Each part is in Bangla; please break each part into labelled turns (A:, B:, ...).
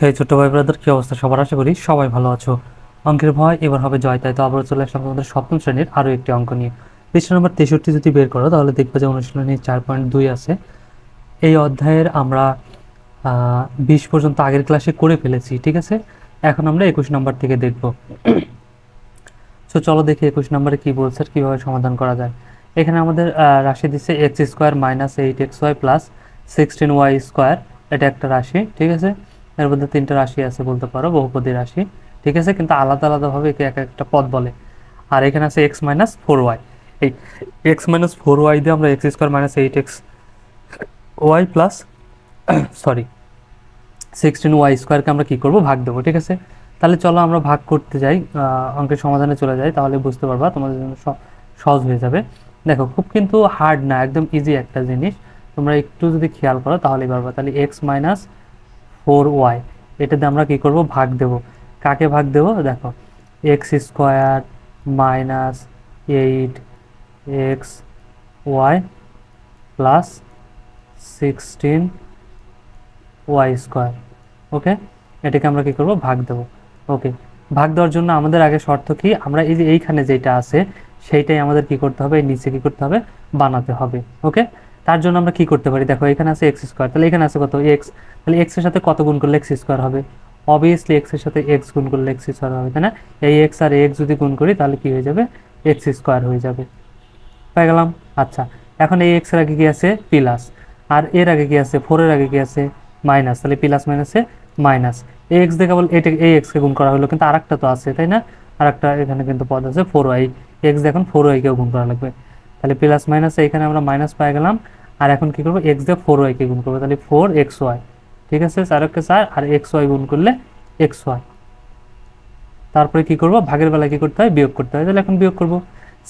A: এই ছোট্ট ভাই ব্রাদার, কি অবস্থা সবার? আশা করি সবাই ভালো আছো। অঙ্কের ভয় এবার হবে জয়, তাই তো আবার চলে আসলাম তোমাদের সপ্তম শ্রেণীর আরো একটি অঙ্ক নিয়ে। পৃষ্ঠা নম্বর 63 যদি বের করো তাহলে দেখবে যে অনুশীলনী 4.2 আছে। এই অধ্যায়ের আমরা 20 পর্যন্ত আগের ক্লাসে করে ফেলেছি, ঠিক আছে। এখন আমরা 21 নম্বর থেকে দেখব। তো চলো দেখি 21 নম্বরে কি বলছে আর কিভাবে সমাধান করা যায়। এখানে আমাদের রাশি দিচ্ছে x square minus 8xy plus 16y square. এটা একটা রাশি, ঠিক আছে। এর মধ্যে তিনটা রাশি আছে বলতে পারো, বহুপদী রাশি, ঠিক আছে, কিন্তু আলাদা আলাদাভাবে একে এক একটা পদ বলে। আর এখানে আছে এক্স মাইনাস 4y। এই এক্স মাইনাস 4y দিয়ে আমরা x square minus 8xy plus sorry 16y স্কোয়ারকে আমরা কি করব, ভাগ দেবো, ঠিক আছে। তাহলে চলো আমরা ভাগ করতে যাই, অঙ্কের সমাধানে চলে যাই, তাহলে বুঝতে পারবা, তোমাদের জন্য সহজ হয়ে যাবে। দেখো, খুব কিন্তু হার্ড না, একদম ইজি একটা জিনিস। তোমরা একটু যদি খেয়াল করো তাহলেই পারবা। তাহলে এক্স মাইনাস 4y, এটাতে আমরা কি করব, ভাগ দেব। কাকে ভাগ দেব? দেখো, x square minus 8xy plus 16y square. Okay, এটাকে আমরা কি করব, ভাগ দেব। ওকে, ভাগ দেওয়ার জন্য আমাদের আগে শর্ত কি, আমরা এই যে এইখানে যেটা আছে সেইটাই আমাদের কি করতে হবে, এই নিচে কি করতে হবে, বানাতে হবে। ওকে, তার জন্য আমরা কি করতে পারি, দেখো এখানে আছে এক্স স্কোয়ার, তাহলে এখানে আছে কত, এক্স। তাহলে এক্স এর সাথে কত গুণ করলে এক্স স্কোয়ার হবে? অবভিয়াসলি এক্স এর সাথে এক্স গুণ করলে এক্স স্কোয়ার হবে, তাই না? এই এক্স আর এক্স যদি গুণ করি তাহলে কি হয়ে যাবে, এক্স স্কোয়ার হয়ে যাবে। পেয়ে গেলাম। আচ্ছা, এখন এই এক্স এর আগে কি আছে, প্লাস, আর এর আগে কি আছে, 4 এর আগে কি আছে, মাইনাস। তাহলে প্লাস মাইনাসে মাইনাস, এই এক্স দিয়ে কেবল এটা এই এক্স কে গুণ করা হলো, কিন্তু আরেকটা তো আছে, তাই না? আরেকটা এখানে কিন্তু পদ আছে 4y, এক্স দিয়ে এখন 4y কেও গুণ করা লাগবে। তাহলে প্লাস মাইনাসে এখানে আমরা মাইনাস পেয়ে গেলাম। আর এখন কি করবো, এক্স দিয়ে 4y কে গুণ করবো, তাহলে 4xy, ঠিক আছে, 4 4 আর xy গুণ করলে xy। তারপরে কি করব, ভাগের বেলায় কি করতে হয়, বিয়োগ করতে হয়। তাহলে এখন বিয়োগ করব।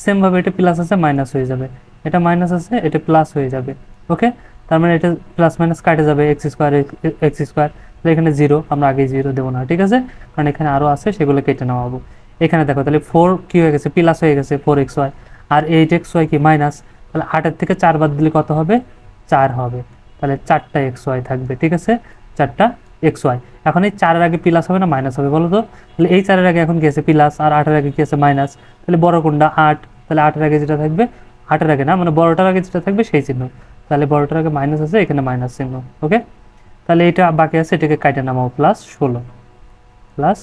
A: সেম ভাবে এটা প্লাস আছে মাইনাস হয়ে যাবে, এটা মাইনাস আছে এটা প্লাস হয়ে যাবে। ওকে, তার মানে এটা প্লাস মাইনাস কাটে যাবে, এক্স স্কোয়ার এক্স স্কোয়ার। তাহলে এখানে জিরো, আমরা আগে জিরো দেবো না, ঠিক আছে, কারণ এখানে আরও আছে, সেগুলো কেটে নেওয়াবো। এখানে দেখো, তাহলে 4 কি হয়ে গেছে, প্লাস হয়ে গেছে 4xy, আর 8xy কি মাইনাস। তাহলে 8-এর থেকে 4 বাদ দিলে কত হবে, 4 হবে। তাহলে 4টা xy থাকবে, ঠিক আছে, 4টা xy। এখন এই 4-এর আগে প্লাস হবে না মাইনাস হবে, বলো তো? তাহলে এই 4-এর আগে এখন কি আছে, প্লাস, আর 8-এর আগে কি আছে, মাইনাস। তাহলে বড় কোনটা, 8। তাহলে 8-এর আগে যেটা থাকবে, 8-এর আগে না, মানে বড়টার আগে যেটা থাকবে সেই চিহ্ন। তাহলে বড়টার আগে মাইনাস আছে, এখানে মাইনাস চিহ্ন। ওকে, তাহলে এটা বাকি আছে, এটাকে কাটে নামাও, প্লাস 16 প্লাস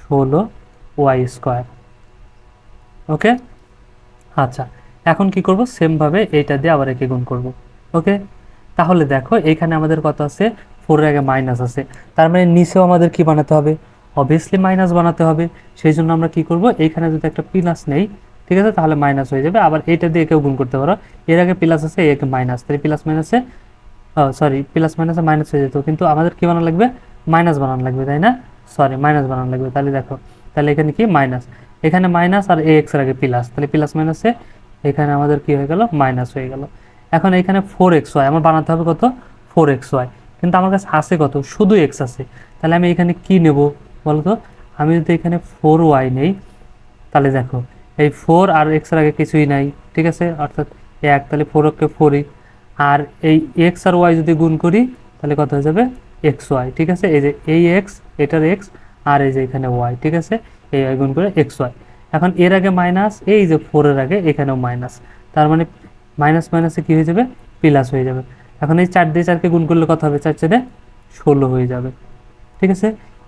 A: 16y স্কোয়ার। ওকে, আচ্ছা, এখন কি করব, সেম ভাবে এইটা দিয়ে আবার একে গুণ করব। ওকে, তাহলে দেখো এখানে আমাদের কত আছে, 4 এর আগে মাইনাস আছে, তার মানে নিচেও আমাদের কি বানাতে হবে, অবভিয়াসলি মাইনাস বানাতে হবে। সেই জন্য আমরা কি করব, এইখানে যদি একটা প্লাস নেই, ঠিক আছে, তাহলে মাইনাস হয়ে যাবে। আবার এইটা দিয়ে কেউ গুণ করতে পারো, এর আগে প্লাস আছে, একে মাইনাস, তাহলে প্লাস মাইনাসে সরি প্লাস মাইনাসে মাইনাস হয়ে যেত, কিন্তু আমাদের কি বানানো লাগবে, মাইনাস বানানো লাগবে, তাই না? সরি, মাইনাস বানানো লাগবে। তাহলে দেখো, তাহলে এখানে কি মাইনাস, এখানে মাইনাস, আর এ এক্স এর আগে প্লাস, তাহলে প্লাস মাইনাসে এখানে আমাদের কি হয়ে গেল, মাইনাস হয়ে গেল। এখন এখানে 4xy আমার বানাতে হবে কত, 4xy, কিন্তু আমার কাছে আছে কত, শুধু এক্স আছে। তাহলে আমি এখানে কি নেব বলতো, আমি যদি এখানে 4y নেই, তাহলে দেখো এই 4 আর এক্স এর আগে কিছুই নাই, ঠিক আছে, অর্থাৎ 1, তাহলে 4 কে 4ই, আর এই এক্স আর ওয়াই যদি গুণ করি তাহলে কত হয়ে যাবে, এক্স ওয়াই, ঠিক আছে। এই যে এই এক্স, এটার এক্স, আর এই যে এখানে ওয়াই, ঠিক আছে, এই ওয়াই গুণ করে এক্স ওয়াই। এখন এর আগে মাইনাস, এই যে 4-এর আগে এখানেও মাইনাস, তার মানে মাইনাস মাইনাসে কি হয়ে যাবে, প্লাস হয়ে যাবে। এখন এই 4 দিয়ে 4কে গুণ করলে কত হবে, 4 4 16 হয়ে যাবে, ঠিক আছে।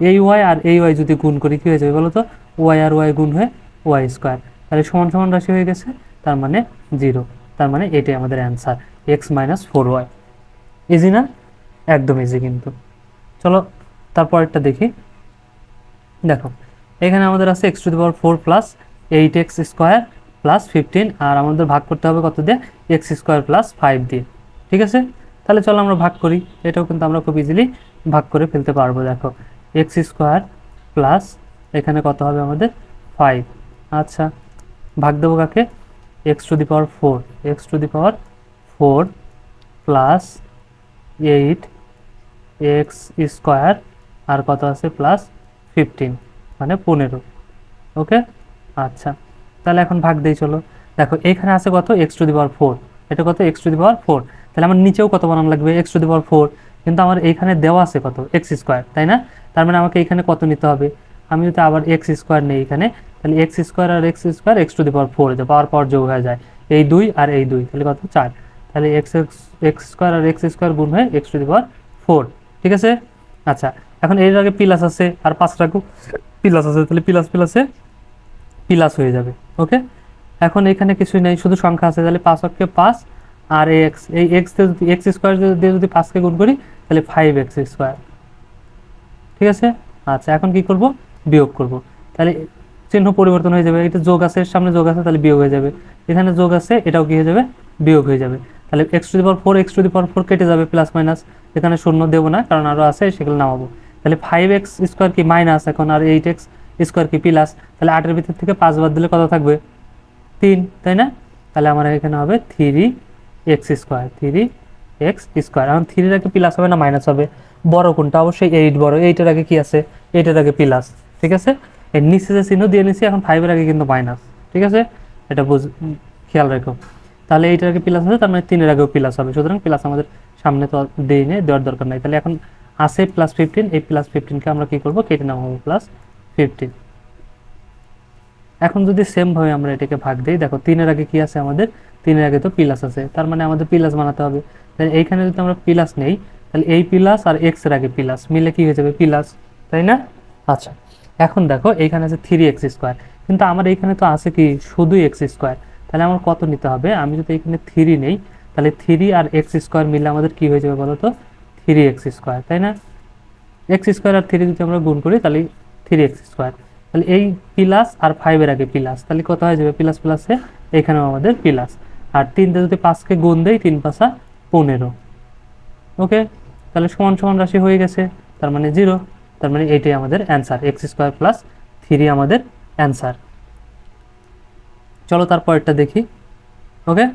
A: এই ওয়াই আর এই ওয়াই যদি গুণ করি কি হয়ে যাবে বলো তো, ওয়াই আর ওয়াই গুণ হয়ে ওয়াই স্কোয়ার, তাহলে সমান সমান রাশি হয়ে গেছে, তার মানে 0। তার মানে এটাই আমাদের answer, x minus 4y। Easy না? একদম ইজি কিন্তু। চলো তারপরেরটা দেখি। দেখো, এখানে আমাদের আছে x to the power 4 plus 8x square plus 15, আর আমাদের ভাগ করতে হবে কত দিয়ে, এক্স স্কোয়ার প্লাস 5 দিয়ে, ঠিক আছে। তাহলে চলো আমরা ভাগ করি, এটাও কিন্তু আমরা খুব ইজিলি ভাগ করে ফেলতে পারবো। দেখো, এক্স স্কোয়ার প্লাস এখানে কত হবে আমাদের, 5। আচ্ছা, ভাগ দেবো কাকে, x to the power 4, x to the power 4 plus 8 x square, আর কত আছে প্লাস 15, মানে 15। ওকে, আচ্ছা, তাহলে এখন ভাগ দেই চলো। দেখো এখানে আছে কত, এক্স টু দি পাওয়ার 4, এটা কত, এক্স টু দি পাওয়ার 4। তাহলে আমার নিচেও কত বানানো লাগবে, এক্স টু দি পাওয়ার 4। কিন্তু আমার এইখানে দেওয়া আছে কত এক্স স্কোয়ার, তাই না? তার মানে আমাকে এখানে কত নিতে হবে, আমি যদি আবার এক্স স্কোয়ার নেই এখানে, তাহলে এক্স স্কোয়ার আর x square x to the power 4 power power যোগ হয়ে যায়, এই 2 আর এই 2 তাহলে কত 4, তাহলে এক্স এক্স স্কোয়ার আর এক্স স্কোয়ার গুণ হয়ে এক্স টু দি পাওয়ার 4, ঠিক আছে? আচ্ছা, এখন এর আগে প্লাস আছে আর 5 রাখো প্লাস আছে, তাহলে প্লাস প্লাসে প্লাস হয়ে যাবে। ওকে, এখন এখানে কিছুই নেই, শুধু সংখ্যা আছে, তাহলে 5 অক্ষে 5 আর এক্স, এই এক্স এক্স স্কোয়ার দিয়ে যদি 5কে গুণ করি তাহলে 5x স্কোয়ার, ঠিক আছে? আচ্ছা, এখন কি করব, বিয়োগ করব, তাহলে চিহ্ন পরিবর্তন হয়ে যাবে, এটা যোগ আছে, এর সামনে যোগ আছে, তাহলে বিয়োগ হয়ে যাবে, এখানে যোগ আছে, এটাও কি হয়ে যাবে, বিয়োগ হয়ে যাবে, তাহলে x to the power 4 x to the power 4 কেটে যাবে, প্লাস মাইনাস, এখানে শূন্য দেবো না কারণ আরও আছে, সেগুলো নামাবো, তাহলে 5x স্কোয়ার কি মাইনাস এখন, আর 8x স্কোয়ার কি প্লাস, তাহলে 8-এর ভিতর থেকে 5 বাদ দিলে কত থাকবে, 3, তাই না? তাহলে আমার এখানে হবে 3x স্কোয়ার, 3x স্কোয়ার। এখন 3-এর আগে প্লাস হবে না মাইনাস হবে, বড় কোনটা, অবশ্যই 8 বড়, 8-এর আগে কি আছে, 8-এর আগে প্লাস, ঠিক আছে? এর নিচে যে চিহ্ন দিয়ে নিচ্ছি এখন 5-এর আগে কিন্তু মাইনাস, ঠিক আছে? এটা খেয়াল রাখো, তাহলে 8-এর আগে প্লাস আছে, তার মানে 3-এর আগেও প্লাস হবে, সুতরাং প্লাস আমাদের সামনে তো দিয়ে নিয়ে দেওয়ার দরকার নাই, তাহলে এখন আছে +15, এই +15কে আমরা কি করবো, কেটে নেওয়া হবে +15। এখন যদি সেম ভাবে আমরা এটাকে ভাগ দিই, দেখো 3-এর আগে কি আছে আমাদের, 3-এর আগে তো প্লাস আছে, তার মানে আমাদের প্লাস বানাতে হবে, তাহলে এইখানে যদি আমরা প্লাস নেই, তাহলে এই প্লাস আর এক্স এর আগে প্লাস মিলে কি হয়ে যাবে, প্লাস, তাই না? আচ্ছা, এখন দেখো এইখানে আছে 3x স্কোয়ার, কিন্তু আমার এইখানে তো আছে কি শুধু এক্স স্কোয়ার, তাহলে আমার কত নিতে হবে, আমি যদি এখানে 3 নেই, তাহলে 3 আর এক্স স্কোয়ার মিলে আমাদের কি হয়ে যাবে বলো তো, 3x স্কোয়ার, তাই না? এক্স স্কোয়ার আর 3 যদি আমরা গুণ করি তাহলে 3x স্কোয়ার, তাহলে এই প্লাস আর 5-এর আগে প্লাস, তাহলে কত হয়ে যাবে, প্লাস প্লাসে এখানেও আমাদের প্লাস, আর 3-তে যদি 5কে গুণ দেই 3 5 15, ওকে, তাহলে সমান সমান রাশি হয়ে গেছে, তার মানে 0, তার মানে এইটাই আমাদের অ্যান্সার, এক্স স্কোয়ার প্লাস 3 আমাদের অ্যান্সার। চলো তারপরটা দেখি। ওকে,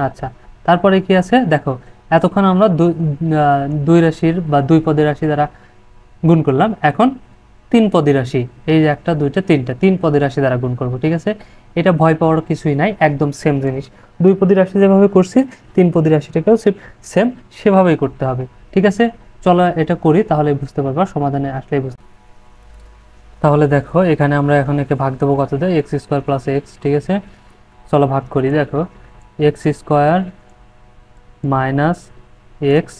A: আচ্ছা, তারপরে কি আছে দেখো, এতক্ষণ আমরা দুই রাশির বা দুই পদের রাশি দ্বারা গুণ করলাম, এখন 3 পদের রাশি, এই যে 1 2 3 3 পদের রাশি দ্বারা গুণ করব, ঠিক আছে? এটা ভয় পাওয়ার কিছুই নাই, একদম সেম জিনিস, 2 পদের রাশি যেভাবে করছি 3 পদের রাশিটাকেও সেম সেভাবেই করতে হবে, ঠিক আছে? চলো এটা করি, তাহলে বুঝতে পারবা, সমাধানে আসলেই বুঝতে। তাহলে দেখো এখানে আমরা এখন একে ভাগ দেবো কত দেয়, এক্স স্কোয়ার প্লাস এক্স, ঠিক আছে? চলো ভাগ করি, দেখো x square minus x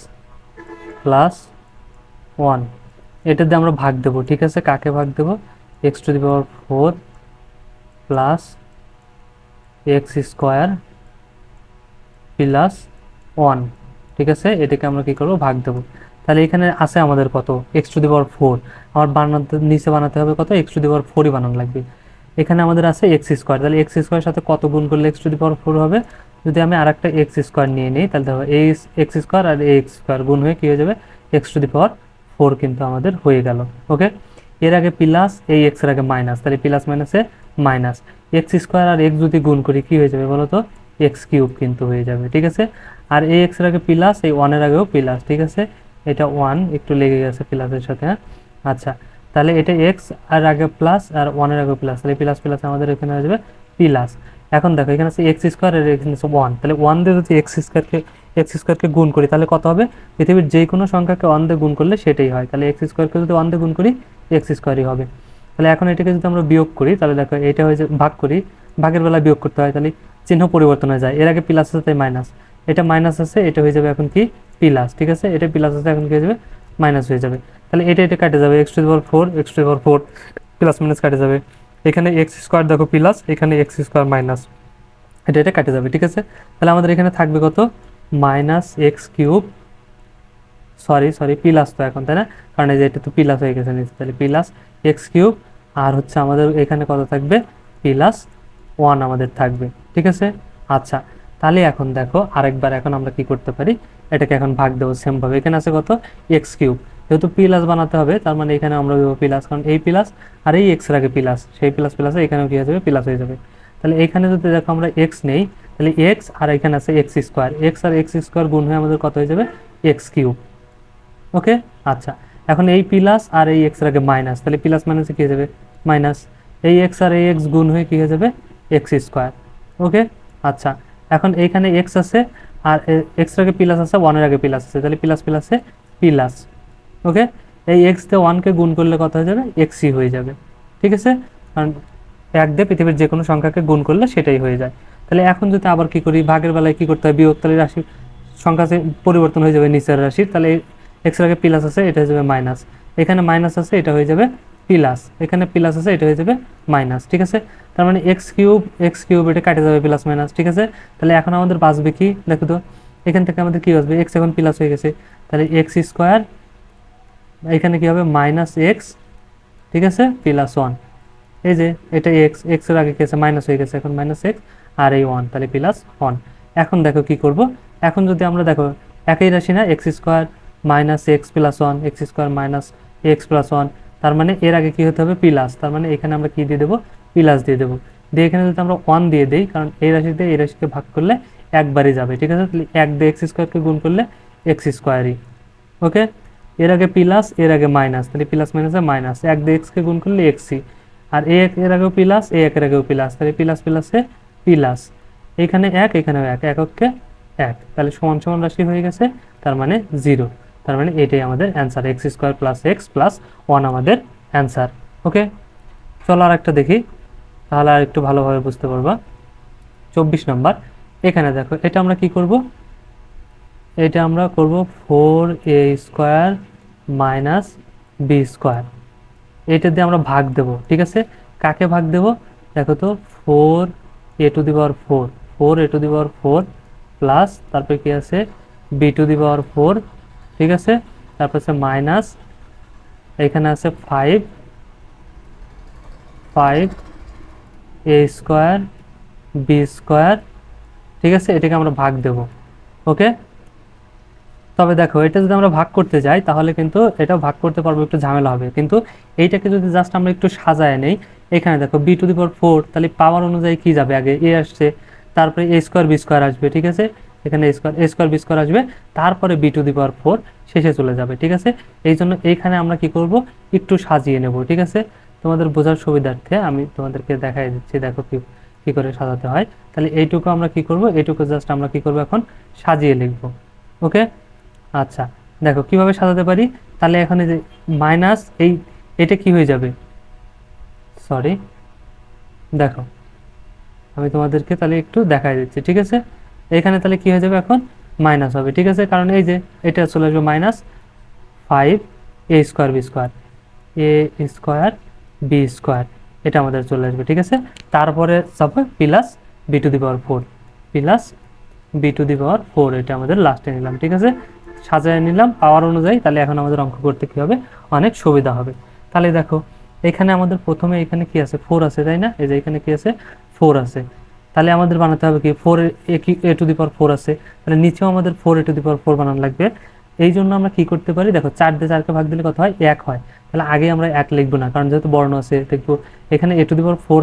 A: plus 1, এটা দিয়ে আমরা ভাগ দেবো, ঠিক আছে? কাকে ভাগ দেবো, X to the power 4 plus x square plus 1, ঠিক আছে? এটাকে আমরা কি করবো, ভাগ দেবো, তাহলে এখানে আছে আমাদের কত, এক্স টু দি পাওয়ার 4, আমার বানাতে নিচে বানাতে হবে কত, এক্স টু দি পাওয়ার 4ই বানানো লাগবে, এখানে আমাদের আছে এক্স স্কোয়ার, তাহলে এক্স স্কোয়ারের সাথে কত গুণ করলে এক্স টু দি পাওয়ার 4 হবে, যদি আমি আর একটা এক্স স্কোয়ার নিয়ে নিই, তাহলে দেখো এই এক্স স্কোয়ার আর এই এক্স স্কোয়ার গুণ হয়ে কী হয়ে যাবে, এক্স টু দি পাওয়ার 4 কিন্তু আমাদের হয়ে গেল। ওকে, এর আগে প্লাস, এই এক্সের আগে মাইনাস, তাহলে প্লাস মাইনাসে মাইনাস, এক্স স্কোয়ার আর এক্স যদি গুণ করি কী হয়ে যাবে বলো তো, এক্স কিউব কিন্তু হয়ে যাবে, ঠিক আছে? আর এই এক্সের আগে প্লাস, এই 1-এর আগেও প্লাস, ঠিক আছে? এটা 1 একটু লেগে গেছে প্লাসের সাথে, হ্যাঁ? আচ্ছা, তাহলে এটা এক্স আর আগে প্লাস আর 1-এর আগে প্লাস, তাহলে প্লাস প্লাস আমাদের এখানে হয়ে যাবে প্লাস। এখন দেখো এখানে আছে এক্স স্কোয়ার আর এখানে আছে 1, তাহলে 1 দিয়ে যদি এক্স স্কোয়ারকে গুণ করি তাহলে কত হবে, পৃথিবীর যে কোনো সংখ্যাকে 1 দিয়ে গুণ করলে সেটাই হয়, তাহলে এক্স স্কোয়ারকে যদি 1 দিয়ে গুণ করি এক্স স্কোয়ারই হবে। তাহলে এখন এটাকে যদি আমরা বিয়োগ করি, তাহলে দেখো এটা হয়ে যে ভাগ করি, ভাগের বেলায় বিয়োগ করতে হয়, তাহলে চিহ্ন পরিবর্তন হয়ে যায়, এর আগে প্লাস আছে তাই মাইনাস, এটা মাইনাস আছে, এটা হয়ে যাবে এখন কি প্লাস, ঠিক আছে? এটা প্লাস আছে, এখন কি হয়ে যাবে, মাইনাস হয়ে যাবে, তাহলে এটা কাটে যাবে, x to the power 4 x to the power 4 plus minus কাটে যাবে, এখানে এক্স স্কোয়ার দেখো প্লাস, এখানে এক্স স্কোয়ার মাইনাস, এটা কাটে যাবে, ঠিক আছে? তাহলে আমাদের এখানে থাকবে কত, minus x cube, sorry plus তো এখন, তাই না? কারণ এই যে এটা তো প্লাস হয়ে গেছে নিচে, তাহলে প্লাস এক্স কিউব, আর হচ্ছে আমাদের এখানে কত থাকবে, প্লাস 1 আমাদের থাকবে, ঠিক আছে? আচ্ছা, তাহলে এখন দেখো আরেকবার, এখন আমরা কি করতে পারি, এটাকে এখন ভাগ দেবো সেমভাবে, এখানে আছে কত, এক্স কিউব, যেহেতু প্লাস বানাতে হবে তার মানে এখানে আমরা দেবো প্লাস, কারণ এই প্লাস আর এই এক্সের আগে প্লাস, সেই প্লাস প্লাসে এখানেও কি হয়ে যাবে, প্লাস হয়ে যাবে, তাহলে এখানে যদি দেখো আমরা এক্স নেই, তাহলে এক্স আর এখানে আছে এক্স স্কোয়ার, এক্স আর এক্স স্কোয়ার গুণ হয়ে আমাদের কত হয়ে যাবে, এক্স কিউব। ওকে, আচ্ছা, এখন এই প্লাস আর এই এক্সের আগে মাইনাস, তাহলে প্লাস মাইনাসে কী হয়ে যাবে, মাইনাস, এই এক্স আর এই এক্স গুণ হয়ে কী হয়ে যাবে, এক্স স্কোয়ার। ওকে, আচ্ছা, এখন এইখানে এক্স আছে আর এক্সের আগে প্লাস আছে, 1-এর আগে প্লাস আছে, তাহলে প্লাস প্লাসে প্লাস। ওকে, এই এক্স দিয়ে 1কে গুণ করলে কত হয়ে যাবে, এক্সই হয়ে যাবে। ঠিক আছে, কারণ 1 দিয়ে পৃথিবীর যে কোনো সংখ্যাকে গুণ করলে সেটাই হয়ে যায়। তাহলে এখন যদি আবার কি করি, ভাগের বেলায় কি করতে হয়, বিয়োগ, তাহলে রাশি সংখ্যা পরিবর্তন হয়ে যাবে নিচের রাশির। তাহলে এক্স এর আগে প্লাস আছে, এটা হয়ে যাবে মাইনাস। এখানে মাইনাস আছে, এটা হয়ে যাবে প্লাস। এখানে প্লাস আছে, এটা হয়ে যাবে মাইনাস। ঠিক আছে, তার মানে এক্স কিউব এটা কাটে যাবে প্লাস মাইনাস। ঠিক আছে, তাহলে এখন আমাদের বাঁচবে কি দেখো তো, এখান থেকে আমাদের কি বাঁচবে, এক্স এখন প্লাস হয়ে গেছে, তাহলে এক্স স্কোয়ার, এখানে কি হবে মাইনাস এক্স, ঠিক আছে, +1। এই যে এটা এক্স এর আগে কি আছে, মাইনাস হয়ে গেছে, এখন মাইনাস এক্স আর এই 1, তাহলে +1। এখন দেখো কি করব, এখন যদি আমরা দেখো একই রাশি না, x square minus x plus 1, x square minus x plus 1, তার মানে এর আগে কি হতে হবে, প্লাস। তার মানে এখানে আমরা কি দিয়ে দেবো, প্লাস দিয়ে দেবো। দিয়ে এখানে যদি আমরা 1 দিয়ে দিই, কারণ এই রাশিতে এই রাশিকে ভাগ করলে একবারই যাবে। ঠিক আছে, তাহলে 1 দিয়ে এক্স স্কোয়ারকে গুণ করলে এক্স স্কোয়ারই। ওকে, এর আগে প্লাস, এর আগে মাইনাস, তাহলে প্লাস মাইনাসে মাইনাস, 1 দিয়ে এক্সকে গুণ করলে এক্সই। আর এর আগেও প্লাস, এর আগেও প্লাস, তাহলে প্লাস প্লাসে প্লাস। এখানে 1, এখানেও 1, এককে 1, তাহলে সমান সমান রাশি হয়ে গেছে, তার মানে 0। তার মানে এটাই আমাদের answer, X square plus x plus 1 আমাদের অ্যান্সার। ওকে, চলো আর একটা দেখি, তাহলে আর একটু ভালোভাবে বুঝতে পারবা। 24 নম্বর, এখানে দেখো এটা আমরা কি করব, এটা আমরা করব 4a² মাইনাস বি স্কোয়ার, এটা দিয়ে আমরা ভাগ দেব। ঠিক আছে, কাকে ভাগ দেব দেখো তো, 4a⁴, 4a⁴ প্লাস, তারপরে কি আছে b⁴, ঠিক আছে, তারপর আছে মাইনাস, এখানে আছে 5a² b², ঠিক আছে, এটাকে আমরা ভাগ দেব। ওকে, তবে দেখো এটা যদি আমরা ভাগ করতে যাই তাহলে কিন্তু এটা ভাগ করতে পারবো, একটু ঝামেলা হবে। কিন্তু এইটাকে যদি জাস্ট আমরা একটু সাজায় নেই, এখানে দেখো b⁴, তাহলে পাওয়ার অনুযায়ী কি যাবে, আগে এ আসছে, তারপরে a² b² আসবে। ঠিক আছে, এখানে a² b² আসবে, তারপরে b⁴ শেষে চলে যাবে। ঠিক আছে, এই জন্য এইখানে আমরা কি করব, একটু সাজিয়ে নেব। ঠিক আছে, তোমাদের বোঝার সুবিধার্থে আমি তোমাদেরকে দেখাই দিচ্ছি, দেখো কি কি করে সাজাতে হয়। তাহলে এইটুকু আমরা কি করব, এইটুকু জাস্ট আমরা কি করব, এখন সাজিয়ে লিখব। ওকে, আচ্ছা, দেখো কিভাবে সাজাতে পারি। তাহলে এখন এই যে মাইনাস, এটা কি হয়ে যাবে, সরি, দেখো আমি তোমাদেরকে তাহলে একটু দেখাই দিচ্ছি। ঠিক আছে, এখানে তাহলে কি হয়ে যাবে, এখন মাইনাস হবে। ঠিক আছে, কারণ এই যে এটা চলে আসবে মাইনাস 5a² b², এটা আমাদের চলে আসবে। ঠিক আছে, তারপরে যাবে প্লাস b⁴, এটা আমাদের লাস্টে নিলাম। ঠিক আছে, সাজায় নিলাম পাওয়ার অনুযায়ী, তাহলে এখন আমাদের অঙ্ক করতে কি হবে, অনেক সুবিধা হবে। তাহলে দেখো এখানে আমাদের প্রথমে এখানে কি আছে, 4 আছে, তাই না, এই যে এখানে কি আছে, 4 আছে। তাহলে আমাদের বানাতে হবে কি, 4a⁴ আছে, তাহলে নিচেও আমাদের 4a⁴ বানানো লাগবে। এই জন্য আমরা কি করতে পারি, দেখো 4 দিয়ে 4কে ভাগ দিলে কত হয়, 1 হয়। তাহলে আগে আমরা 1 লিখবো না, কারণ যেহেতু বর্ণ আছে, দেখবো এখানে a⁴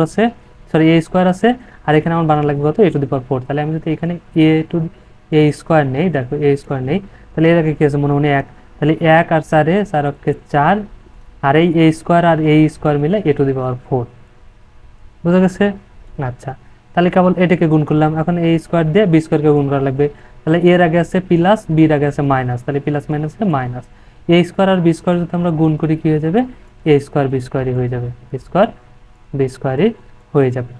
A: আছে, সরি a² আছে, আর এখানে আমার বানানো লাগবে কত, a⁴। তাহলে আমি যদি এখানে a² নেই, দেখো a² নেই, তাহলে এর আগে কি আছে, মনে মনে 1, তাহলে 1 আর 4, 4 আর এই a² আর a² মিলে a⁴ বুঝা গেছে। আচ্ছা, তাহলে কেবল এটাকে গুণ করলাম, এখন a² দিয়ে b² গুণ করা লাগবে। তাহলে এর আগে আছে প্লাস, বির আগে আছে মাইনাস, তাহলে প্লাস মাইনাসে মাইনাস, a² আর b² যদি আমরা গুণ করি কি হয়ে যাবে, a² b² হয়ে যাবে, a² হয়ে যাবে।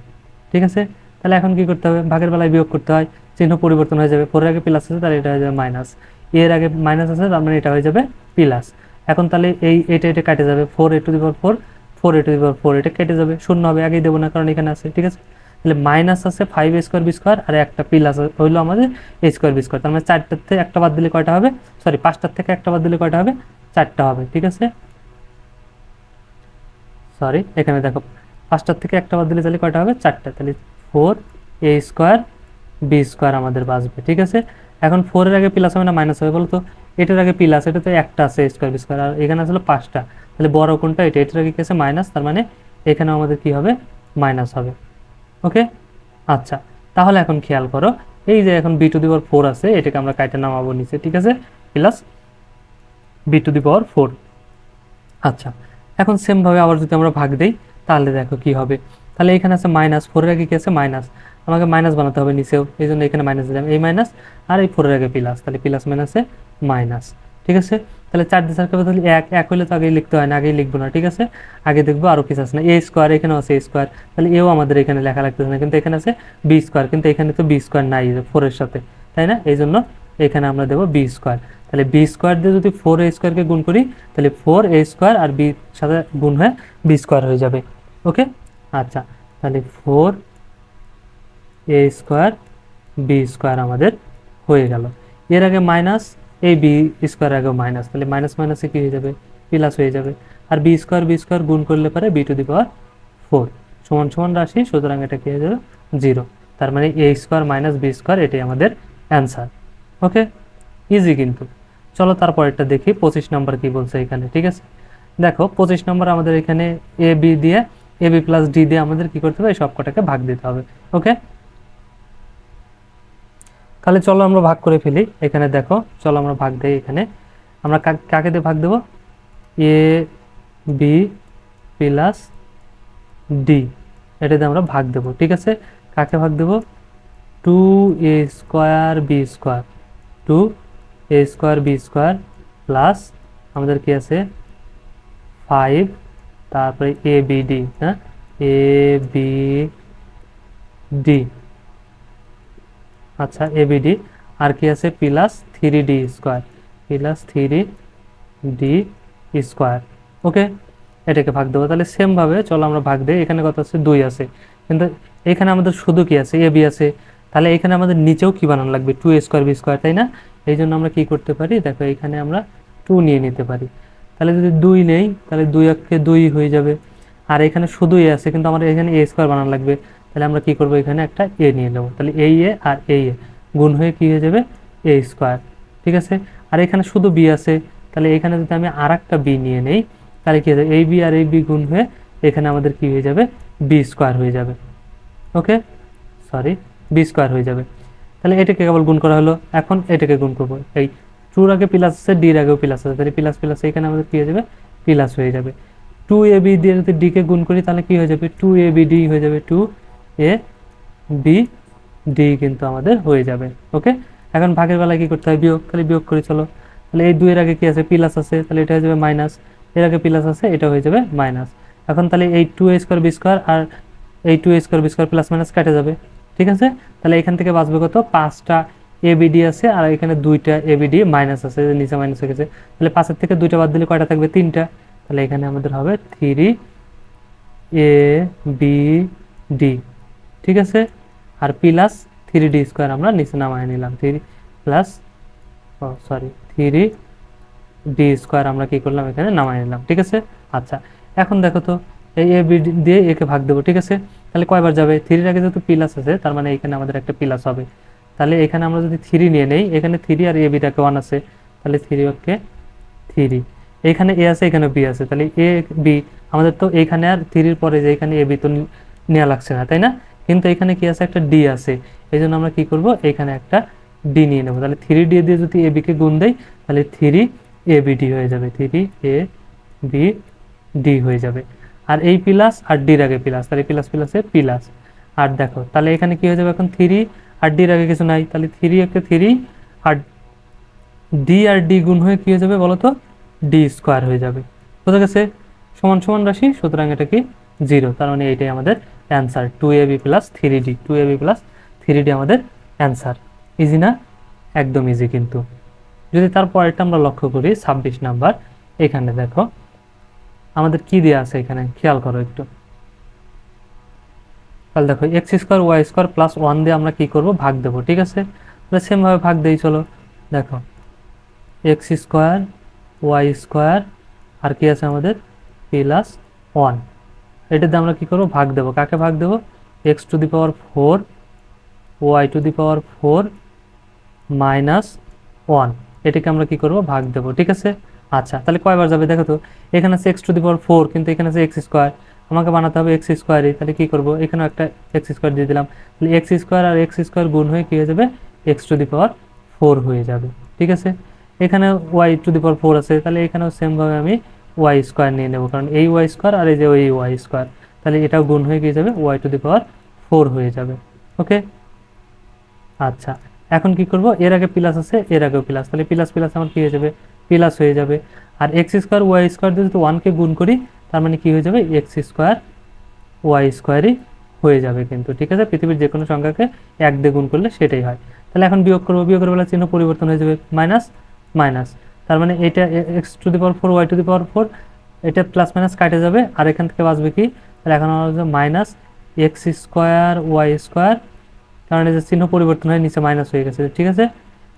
A: ঠিক আছে, তাহলে এখন কি করতে হবে, ভাগের বেলায় বিয়োগ করতে হয়, চিহ্ন পরিবর্তন হয়ে যাবে, 4 এর আগে প্লাস আছে, তাহলে এটা হয়ে যাবে মাইনাস, এর আগে মাইনাস আছে, তার মানে এটা হয়ে যাবে প্লাস। এখন তাহলে এটা কাটে যাবে, 4a⁴, এটা কেটে যাবে, শূন্য হবে, আগেই দেবো না কারণ এখানে আছে। ঠিক আছে, তাহলে মাইনাস আছে 5a² b² আর একটা প্লাস হইলো আমাদের a² b², তার মানে 4টার থেকে একটা বাদ দিলে কয়টা হবে, সরি 5টার থেকে একটা বাদ দিলে কয়টা হবে, 4টা হবে। ঠিক আছে, সরি এখানে দেখো 5টার থেকে একটা বাদ দিলে তাহলে কয়টা হবে, 4টা, তাহলে 4a² b² আমাদের বাঁচবে। ঠিক আছে, এখন 4 এর আগে প্লাস হবে না মাইনাস হবে বলো তো, এটার আগে প্লাস, এটা তো একটা আছে a² b², আর এখানে আসলে 5টা, তাহলে বড় কোনটা, এটার আগে কি আছে মাইনাস, তার মানে এখানে আমাদের কি হবে, মাইনাস হবে। ওকে, আচ্ছা, তাহলে এখন খেয়াল করো, এই যে এখন b⁴ আছে, এটাকে আমরা কাটে নামাবো নিচে। ঠিক আছে, প্লাস b⁴। আচ্ছা, এখন সেম ভাবে আবার যদি আমরা ভাগ দেই তাহলে দেখো কি হবে, তাহলে এখানে আছে মাইনাস, 4 এর আগে কি আছে মাইনাস, আমাকে মাইনাস বানাতে হবে নিচেও, এই জন্য এখানে মাইনাস দিলাম, এই মাইনাস আর এই 4 এর আগে প্লাস, তাহলে প্লাস মাইনাসে মাইনাস, ঠিক আছে, তাহলে 4 দিয়ে 4 তাহলে 1, 1 হলে তো আগেই লিখতে হয় না, আগেই লিখবো না। ঠিক আছে, আগে দেখবো আরও কিছু আছে না, এ স্কোয়ার, এখানেও আছে এ স্কোয়ার, তাহলে এও আমাদের এখানে লেখা লাগতেছে না, কিন্তু এখানে আছে বি স্কোয়ার, কিন্তু এখানে তো বি স্কোয়ার নাই 4-এর সাথে, তাই না? এই জন্য এখানে আমরা দেবো বি স্কোয়ার। তাহলে বি স্কোয়ার দিয়ে যদি 4a স্কোয়ারকে গুণ করি, তাহলে 4a স্কোয়ার আর বি সাথে গুণ হয়ে বি স্কোয়ার হয়ে যাবে। ওকে, আচ্ছা, তাহলে 4a স্কোয়ার বি স্কোয়ার আমাদের হয়ে গেল। এর আগে মাইনাস, এই বি স্কোয়ার আগেও মাইনাস, তাহলে মাইনাস মাইনাসে কি হয়ে যাবে, প্লাস হয়ে যাবে। আর বি স্কোয়ার গুণ করলে পারে বি টু দি পাওয়ার 4 সমান সমান রাশি, সুতরাং এটা কি হয়ে যাবে 0। তার মানে এ স্কোয়ার মাইনাস বি স্কোয়ার, এটাই আমাদের অ্যান্সার। ওকে, ইজি কিন্তু। চলো তারপরেরটা দেখি 25 নম্বর কি বলছে এখানে। ঠিক আছে, দেখো 25 নম্বর আমাদের এখানে এ বি দিয়ে, এ বি প্লাস ডি দিয়ে আমাদের কি করতে হবে, সব কটাকে ভাগ দিতে হবে। ওকে, তাহলে চলো আমরা ভাগ করে ফেলি। এখানে দেখো, চলো আমরা ভাগ দেই। এখানে আমরা কাকে দিয়ে ভাগ দেবো, এ বি প্লাস ডি, এটাতে আমরা ভাগ দেব। ঠিক আছে, কাকে ভাগ দেব, 2a square B square, 2a square B square plus আমাদের কি আছে 5, তারপরে এ বি ডি, হ্যাঁ এ বি ডি, আচ্ছা এ বি ডি, আর কি আছে plus 3d square, plus 3d square. Okay, এটাকে ভাগ দেবো। তাহলে সেমভাবে চলো আমরা ভাগ দিই। এখানে কত আছে, 2 আছে, কিন্তু এখানে আমাদের শুধু কি আছে, এ বি আছে, তাহলে এখানে আমাদের নিচেও কি বানানো লাগবে, 2a স্কোয়ার বি স্কোয়ার, তাই না? এই জন্য আমরা কি করতে পারি, দেখো এখানে আমরা 2 নিয়ে নিতে পারি। তাহলে যদি 2 নেই, তাহলে 2 একে 2 হয়ে যাবে। আর এখানে শুধু এ আছে, কিন্তু আমার এখানে এ স্কোয়ার বানানো লাগবে, তাহলে আমরা কি করব, এখানে একটা এ নিয়ে নেব। তাহলে এই এ আর এই এ গুণ হয়ে কি হয়ে যাবে, এ স্কোয়ার। ঠিক আছে, আর এখানে শুধু বি আছে, তাহলে এখানে যদি আমি আর একটা বি নিয়ে নেই, তাহলে কি হয়ে যাবে, এই বি আর এই বি গুণ হয়ে এখানে আমাদের কি হয়ে যাবে, বি স্কোয়ার হয়ে যাবে। ওকে, সরি, বি স্কোয়ার হয়ে যাবে। তাহলে এটাকে কেবল গুণ করা হলো। এখন এটাকে গুণ করবো, এই 2-র আগে প্লাস আছে, ডির আগেও প্লাস আছে, তাহলে প্লাস প্লাস এখানে আমাদের কি হয়ে যাবে, প্লাস হয়ে যাবে। 2ab দিয়ে যদি ডিকে গুণ করি, তাহলে কি হয়ে যাবে, 2abd হয়ে যাবে, 2abd কিন্তু আমাদের হয়ে যাবে। ওকে, এখন ভাগের বেলায় কি করতে হয়, বিয়োগ, তাহলে বিয়োগ করি চলো। তাহলে এই 2-এর আগে কি আছে, প্লাস আছে, তাহলে এটা হয়ে যাবে মাইনাস, এর আগে প্লাস আছে, এটা হয়ে যাবে মাইনাস। এখন তাহলে এই 2a স্কোয়ার বি স্কোয়ার আর এই 2a square B square plus minus কেটে যাবে। ঠিক আছে, তাহলে এখান থেকে বাঁচবে কত, 5টা এবিডি আছে, আর এখানে 2টা এবিডি মাইনাস আছে, নিচে মাইনাস হয়ে গেছে। তাহলে 5-এর থেকে 2টা বাদ দিলে কয়টা থাকবে, 3টা। তাহলে এখানে আমাদের হবে 3abd। ঠিক আছে, আর প্লাস 3d স্কোয়ার আমরা নিচে নামায় নিলাম, 3 প্লাস, সরি 3d স্কোয়ার আমরা কি করলাম, এখানে নামায় নিলাম। ঠিক আছে, আচ্ছা এখন দেখো তো, এই এ বি দিয়ে একে ভাগ দেবো। ঠিক আছে, তাহলে কয়বার যাবে, 3-এর আগে যেহেতু প্লাস আছে, তার মানে এখানে আমাদের একটা প্লাস হবে। তাহলে এখানে আমরা যদি 3 নিয়ে নেই, এখানে 3 আর এ বিটাকে 1 আছে, তাহলে 3 ওকে 3, এখানে এ আছে, এখানে বি আছে, তাহলে এ বি আমাদের তো এখানে আর 3-এর পরে যে এখানে এ বি তো নেওয়া লাগছে না, তাই না? কিন্তু এখানে কি আছে, একটা ডি আছে, এই জন্য আমরা কি করব, এখানে একটা ডি নিয়ে নেব। তাহলে 3d দিয়ে যদি এ বিকে গুণ দেই, তাহলে 3abd হয়ে যাবে, 3abd হয়ে যাবে। আর এই প্লাস আর ডির আগে প্লাস, তাহলে প্লাস প্লাসে প্লাস। আর দেখো তাহলে এখানে কি হয়ে যাবে, এখন 3 আর ডির আগে কিছু নাই, তাহলে 3 ওকে 3, আর ডি আর ডি গুণ হয়ে কি হয়ে যাবে বলো তো, ডি স্কোয়ার হয়ে যাবে। বোঝা গেছে, সমান সমান রাশি, সুতরাং এটা কি 0। তার মানে এইটাই আমাদের answer, 2ab plus 3d, 2ab plus 3d আমাদের অ্যান্সার। ইজি না, একদম ইজি কিন্তু। যদি তারপরেরটা আমরা লক্ষ্য করি 26 নাম্বার, এখানে দেখো আমাদের কি দেওয়া আছে, এখানে খেয়াল করো একটু। তাহলে দেখো x square Y square plus 1 দিয়ে আমরা কি করব, ভাগ দেবো। ঠিক আছে, তাহলে সেমভাবে ভাগ দেই চলো। দেখো এক্স স্কোয়ার ওয়াই স্কোয়ার আর কি আছে আমাদের প্লাস 1, এটাতে আমরা কি করব, ভাগ দেবো। কাকে ভাগ দেবো, X to the power 4 Y to the power 4 minus 1, এটাকে আমরা কি করব, ভাগ দেবো। ঠিক আছে, আচ্ছা তাহলে কয়বার যাবে দেখো তো, এখানে আছে এক্স টু দি পাওয়ার 4, কিন্তু এখানে আছে এক্স স্কোয়ার, আমাকে বানাতে হবে এক্স স্কোয়ারই। তাহলে কি করব, এখানেও একটা এক্স স্কোয়ার দিয়ে দিলাম, তাহলে এক্স স্কোয়ার আর এক্স স্কোয়ার গুণ হয়ে কি হয়ে যাবে, এক্স টু দি পাওয়ার 4 হয়ে যাবে। ঠিক আছে, এখানে ওয়াই টু দি পাওয়ার 4 আছে, তাহলে এখানেও সেমভাবে আমি ওয়াই স্কোয়ার নিয়ে নেব, কারণ এই ওয়াই স্কোয়ার আর এই যে ওই ওয়াই স্কোয়ার, তাহলে এটাও গুণ হয়ে গিয়ে যাবে ওয়াই টু দি পাওয়ার 4 হয়ে যাবে। ওকে, আচ্ছা এখন কি করব, এর আগে প্লাস আছে, এর আগেও প্লাস, তাহলে প্লাস প্লাস আমার কি হয়ে যাবে প্লাস হয়ে যাবে। আর এক্স স্কোয়ার ওয়াই স্কোয়ার দিয়ে যদি 1কে গুণ করি তার মানে কি হয়ে যাবে, এক্স স্কোয়ার ওয়াই স্কোয়ারই হয়ে যাবে কিন্তু, ঠিক আছে। পৃথিবীর যে কোনো সংখ্যাকে 1 দিয়ে গুণ করলে সেটাই হয়। তাহলে এখন বিয়োগ করবো, বিয়োগের বেলা চিহ্ন পরিবর্তন হয়ে যাবে, মাইনাস মাইনাস। তার মানে এটা x to the power 4 Y to the power 4, এটা প্লাস মাইনাস কাটে যাবে, আর এখান থেকে বাঁচবে কি, তাহলে এখন আমার minus X square Y square, কারণ এই যে চিহ্ন পরিবর্তন হয়ে নিচে মাইনাস হয়ে গেছে, ঠিক আছে।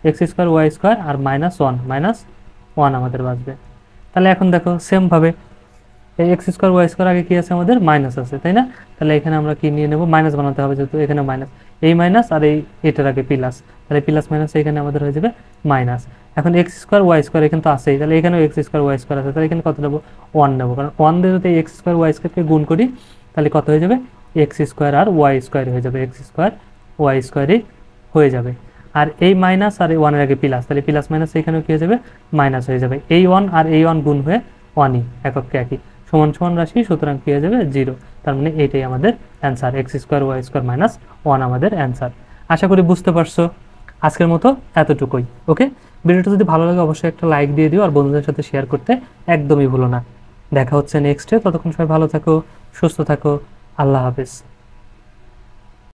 A: এক্স স্কোয়ার ওয়াই স্কোয়ার আর মাইনাস ওয়ান আমাদের বাঁচবে। তাহলে এখন দেখো সেমভাবে এই এক্স স্কোয়ার ওয়াই স্কোয়ার আগে কি আছে আমাদের, মাইনাস আছে, তাই না। তাহলে এখানে আমরা কি নিয়ে নেব, মাইনাস বানাতে হবে, যেহেতু এখানে মাইনাস, এই মাইনাস আর এই এটার আগে প্লাস, তাহলে প্লাস মাইনাস এখানে আমাদের হয়ে যাবে মাইনাস। এখন এক্স স্কোয়ার ওয়াই স্কোয়ার এখানে তো আছেই, তাহলে এখানেও এক্স স্কোয়ার ওয়াই স্কোয়ার আছে, তাহলে এখানে কত নেবো, 1 নেবো, কারণ 1 দিয়ে যদি এক্স স্কোয়ার ওয়াই স্কোয়ারকে গুণ করি তাহলে কত হয়ে যাবে, এক্স স্কোয়ার আর ওয়াই স্কোয়ার হয়ে যাবে, এক্স স্কোয়ার ওয়াই স্কোয়ারই হয়ে যাবে। আর এই মাইনাস আর এই 1 এর আগে প্লাস, তাহলে প্লাস মাইনাস এখানেও কি হয়ে যাবে, মাইনাস হয়ে যাবে। এই 1 আর এই 1 গুণ হয়ে 1ই, এককে একই, সমান সমান রাশি, সুতরাং কি হয়ে যাবে, 0। তার মানে এইটাই আমাদের answer, X square Y square minus 1 আমাদের অ্যান্সার। আশা করি বুঝতে পারছো। আজকের মতো এতটুকুই, ওকে। ভিডিওটা যদি ভালো লাগে অবশ্যই একটা লাইক দিয়ে দিও, আর বন্ধুদের সাথে শেয়ার করতে একদমই ভুলো না। দেখা হচ্ছে নেক্সটে, ততক্ষণ সবাই ভালো থাকো, সুস্থ থাকো, আল্লাহ হাফেজ।